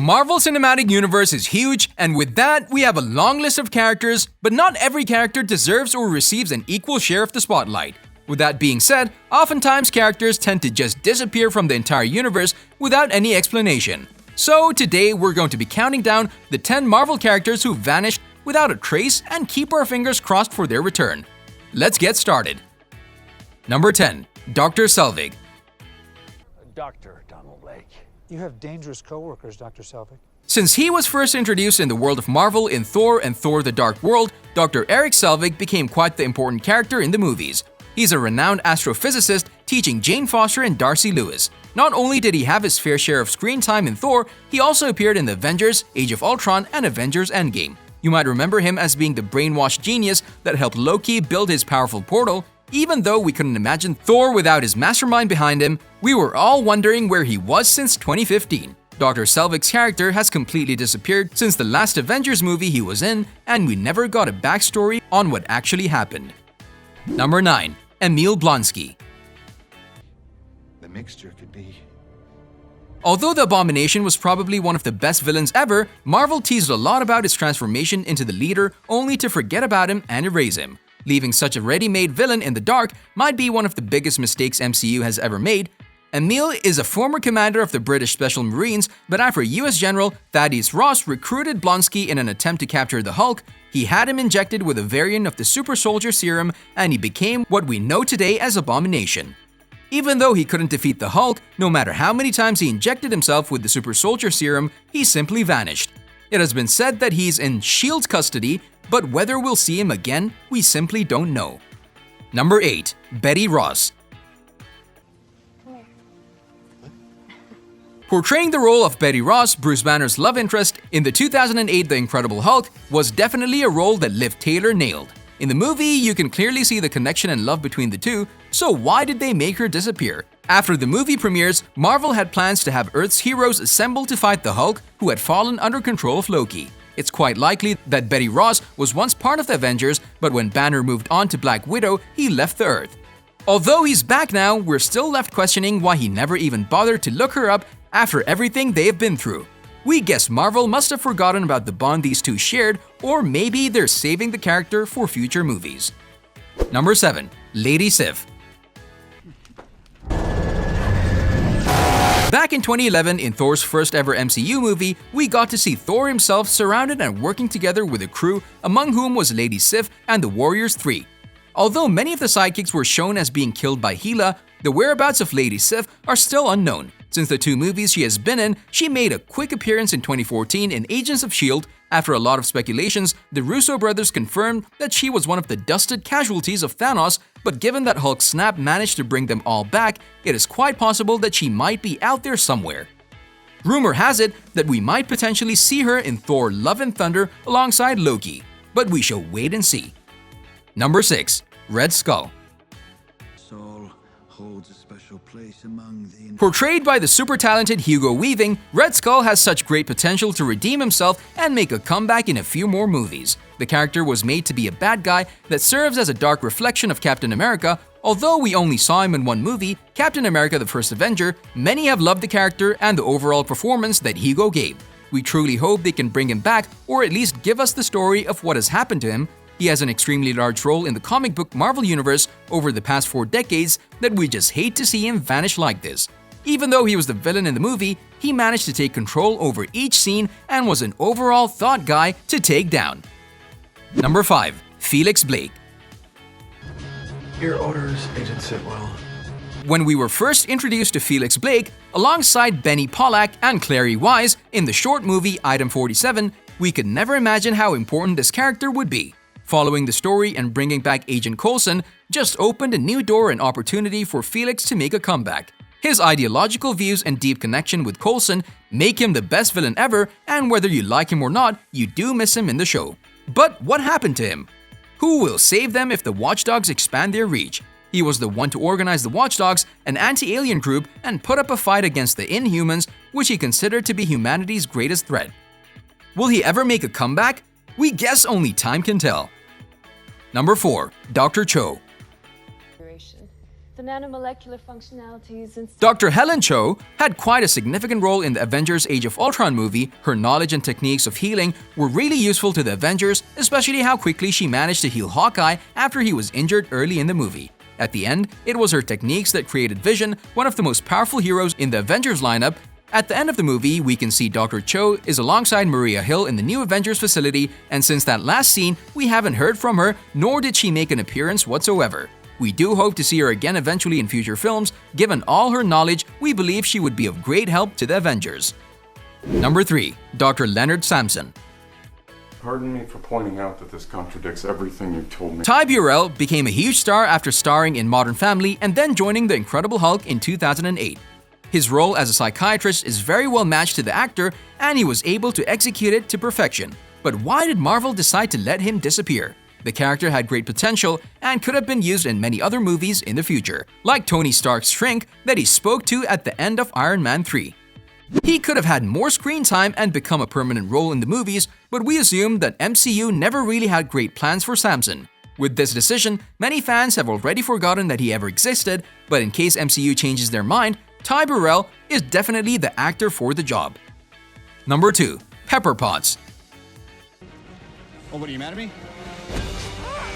Marvel Cinematic Universe is huge, and with that, we have a long list of characters, but not every character deserves or receives an equal share of the spotlight. With that being said, oftentimes characters tend to just disappear from the entire universe without any explanation. So today we're going to be counting down the 10 Marvel characters who vanished without a trace and keep our fingers crossed for their return. Let's get started. Number 10. Dr. Selvig. Dr. Donald Blake. You have dangerous co-workers, Dr. Selvig. Since he was first introduced in the world of Marvel in Thor and Thor: The Dark World, Dr. Eric Selvig became quite the important character in the movies. He's a renowned astrophysicist teaching Jane Foster and Darcy Lewis. Not only did he have his fair share of screen time in Thor, he also appeared in the Avengers, Age of Ultron, and Avengers Endgame. You might remember him as being the brainwashed genius that helped Loki build his powerful portal. Even though we couldn't imagine Thor without his mastermind behind him, we were all wondering where he was since 2015. Dr. Selvig's character has completely disappeared since the last Avengers movie he was in, and we never got a backstory on what actually happened. Number 9. EMIL BLONSKY. The mixture could be... Although the Abomination was probably one of the best villains ever, Marvel teased a lot about his transformation into the leader only to forget about him and erase him. Leaving such a ready-made villain in the dark might be one of the biggest mistakes MCU has ever made. EMIL is a former commander of the British Special Marines, but after US General Thaddeus Ross recruited Blonsky in an attempt to capture the Hulk, he had him injected with a variant of the super soldier serum, and he became what we know today as Abomination. Even though he couldn't defeat the Hulk, no matter how many times he injected himself with the super soldier serum, he simply vanished. It has been said that he's in S.H.I.E.L.D.'s custody, but whether we'll see him again, we simply don't know. Number 8. Betty Ross. Portraying the role of Betty Ross, Bruce Banner's love interest, in the 2008 The Incredible Hulk was definitely a role that Liv Taylor nailed. In the movie, you can clearly see the connection and love between the two, so why did they make her disappear? After the movie premieres, Marvel had plans to have Earth's heroes assemble to fight the Hulk, who had fallen under control of Loki. It's quite likely that Betty Ross was once part of the Avengers, but when Banner moved on to Black Widow, he left the Earth. Although he's back now, we're still left questioning why he never even bothered to look her up after everything they have been through. We guess Marvel must have forgotten about the bond these two shared, or maybe they're saving the character for future movies. Number 7. Lady Sif. Back in 2011, in Thor's first ever MCU movie, we got to see Thor himself surrounded and working together with a crew, among whom was Lady Sif and the Warriors 3. Although many of the sidekicks were shown as being killed by Hela, the whereabouts of Lady Sif are still unknown. Since the 2 movies she has been in, she made a quick appearance in 2014 in Agents of S.H.I.E.L.D. After a lot of speculations, the Russo brothers confirmed that she was one of the dusted casualties of Thanos, but given that Hulk's snap managed to bring them all back, it is quite possible that she might be out there somewhere. Rumor has it that we might potentially see her in Thor: Love and Thunder alongside Loki, but we shall wait and see. Number 6. Red Skull. Holds a special place among the... Portrayed by the super talented Hugo Weaving, Red Skull has such great potential to redeem himself and make a comeback in a few more movies. The character was made to be a bad guy that serves as a dark reflection of Captain America. Although we only saw him in one movie, Captain America: The First Avenger, many have loved the character and the overall performance that Hugo gave. We truly hope they can bring him back, or at least give us the story of what has happened to him. He has an extremely large role in the comic book Marvel Universe over the past 4 decades that we just hate to see him vanish like this. Even though he was the villain in the movie, he managed to take control over each scene and was an overall thought guy to take down. Number 5. Felix Blake. Your orders, Agent Sitwell. When we were first introduced to Felix Blake, alongside Benny Pollack and Clary Wise in the short movie Item 47, we could never imagine how important this character would be. Following the story and bringing back Agent Coulson just opened a new door and opportunity for Felix to make a comeback. His ideological views and deep connection with Coulson make him the best villain ever, and whether you like him or not, you do miss him in the show. But what happened to him? Who will save them if the Watchdogs expand their reach? He was the one to organize the Watchdogs, an anti-alien group, and put up a fight against the Inhumans, which he considered to be humanity's greatest threat. Will he ever make a comeback? We guess only time can tell. Number 4. Dr. Cho. The nanomolecular functionalities and Dr. Helen Cho had quite a significant role in the Avengers Age of Ultron movie. Her knowledge and techniques of healing were really useful to the Avengers, especially how quickly she managed to heal Hawkeye after he was injured early in the movie. At the end, it was her techniques that created Vision, one of the most powerful heroes in the Avengers lineup. At the end of the movie, we can see Dr. Cho is alongside Maria Hill in the new Avengers facility, and since that last scene, we haven't heard from her, nor did she make an appearance whatsoever. We do hope to see her again eventually in future films. Given all her knowledge, we believe she would be of great help to the Avengers. Number 3. Dr. Leonard Samson. Pardon me for pointing out that this contradicts everything you told me. Ty Burrell became a huge star after starring in Modern Family and then joining The Incredible Hulk in 2008. His role as a psychiatrist is very well matched to the actor, and he was able to execute it to perfection. But why did Marvel decide to let him disappear? The character had great potential and could have been used in many other movies in the future, like Tony Stark's shrink that he spoke to at the end of Iron Man 3. He could have had more screen time and become a permanent role in the movies, but we assume that MCU never really had great plans for Samson. With this decision, many fans have already forgotten that he ever existed, but in case MCU changes their mind, Ty Burrell is definitely the actor for the job. Number 2. Pepper Potts. Oh, what, are you mad at me?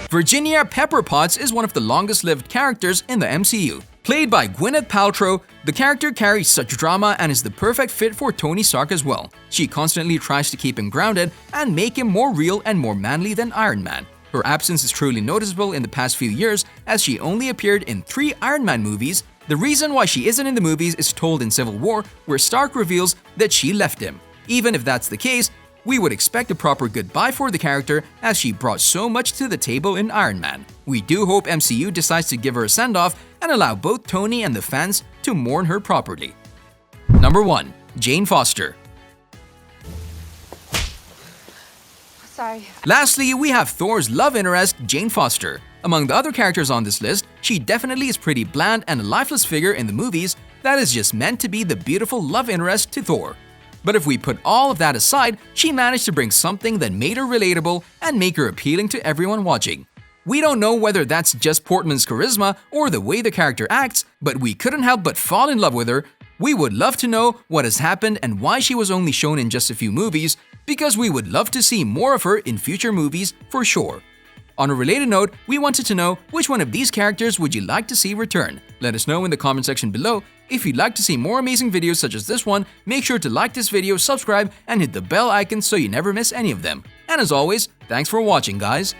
Virginia Pepper Potts is one of the longest-lived characters in the MCU. Played by Gwyneth Paltrow, the character carries such drama and is the perfect fit for Tony Stark as well. She constantly tries to keep him grounded and make him more real and more manly than Iron Man. Her absence is truly noticeable in the past few years, as she only appeared in 3 Iron Man movies. The reason why she isn't in the movies is told in Civil War, where Stark reveals that she left him. Even if that's the case, we would expect a proper goodbye for the character, as she brought so much to the table in Iron Man. We do hope MCU decides to give her a send-off and allow both Tony and the fans to mourn her properly. Number 1. Jane Foster. sorry. Lastly, we have Thor's love interest, Jane Foster. Among the other characters on this list, she definitely is pretty bland and a lifeless figure in the movies that is just meant to be the beautiful love interest to Thor. But if we put all of that aside, she managed to bring something that made her relatable and make her appealing to everyone watching. We don't know whether that's just Portman's charisma or the way the character acts, but we couldn't help but fall in love with her. We would love to know what has happened and why she was only shown in just a few movies, because we would love to see more of her in future movies for sure. On a related note, we wanted to know which one of these characters would you like to see return? Let us know in the comment section below. If you'd like to see more amazing videos such as this one, make sure to like this video, subscribe, and hit the bell icon so you never miss any of them. And as always, thanks for watching, guys!